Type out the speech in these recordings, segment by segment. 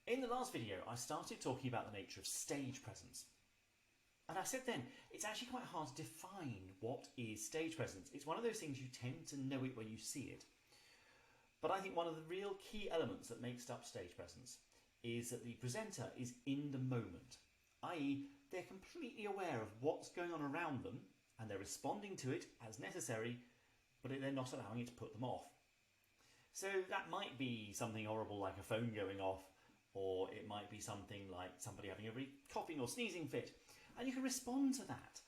In the last video, I started talking about the nature of stage presence. And I said then, it's actually quite hard to define what is stage presence. It's one of those things you tend to know it when you see it. But I think one of the real key elements that makes up stage presence is that the presenter is in the moment, i.e. they're completely aware of what's going on around them and they're responding to it as necessary, but they're not allowing it to put them off. So that might be something horrible like a phone going off, or it might be something like somebody having a really coughing or sneezing fit, and you can respond to that.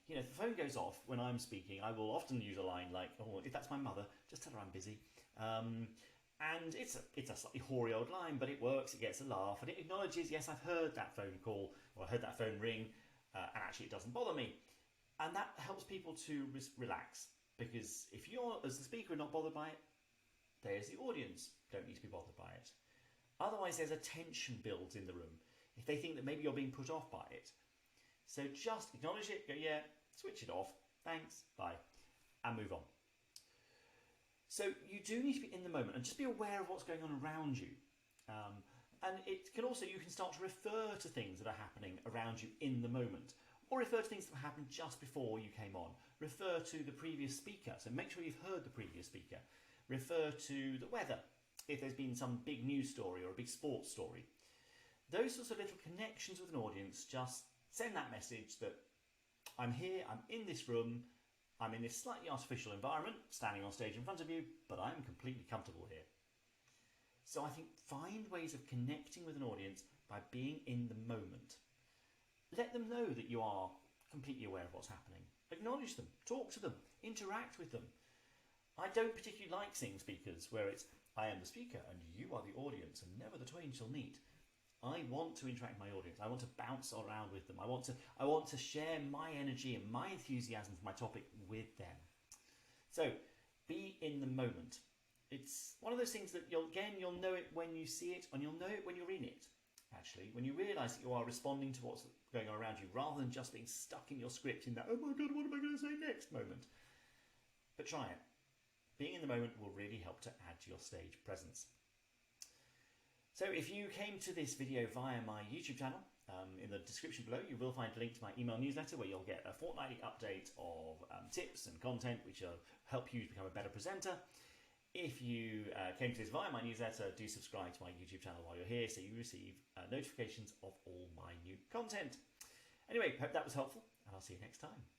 If the phone goes off when I'm speaking, I will often use a line like, "Oh, if that's my mother, just tell her I'm busy." And it's a slightly hoary old line, but it works, it gets a laugh, and it acknowledges, yes, I've heard that phone call, or I heard that phone ring, and actually it doesn't bother me. And that helps people to relax, because if you're, as the speaker, not bothered by it, there's the audience, don't need to be bothered by it. Otherwise, there's a tension builds in the room, if they think that maybe you're being put off by it. So just acknowledge it, go, yeah, switch it off, thanks, bye, and move on. So you do need to be in the moment and just be aware of what's going on around you. And it can also, you can start to refer to things that are happening around you in the moment, or refer to things that happened just before you came on. Refer to the previous speaker, so make sure you've heard the previous speaker. Refer to the weather, if there's been some big news story or a big sports story. Those sorts of little connections with an audience just send that message that I'm here, I'm in this room, I'm in this slightly artificial environment, standing on stage in front of you, but I'm completely comfortable here. So I think find ways of connecting with an audience by being in the moment. Let them know that you are completely aware of what's happening. Acknowledge them, talk to them, interact with them. I don't particularly like seeing speakers where it's, I am the speaker and you are the audience and never the twain shall meet. I want to interact with my audience. I want to bounce around with them. I want to share my energy and my enthusiasm for my topic with them. So be in the moment. It's one of those things that you'll know it when you see it, and you'll know it when you're in it. Actually, when you realise that you are responding to what's going on around you, rather than just being stuck in your script in that, oh my God, what am I going to say next moment? But try it. Being in the moment will really help to add to your stage presence. So if you came to this video via my YouTube channel, in the description below you will find a link to my email newsletter where you'll get a fortnightly update of tips and content which will help you become a better presenter. If you came to this via my newsletter, do subscribe to my YouTube channel while you're here so you receive notifications of all my new content. Anyway, hope that was helpful, and I'll see you next time.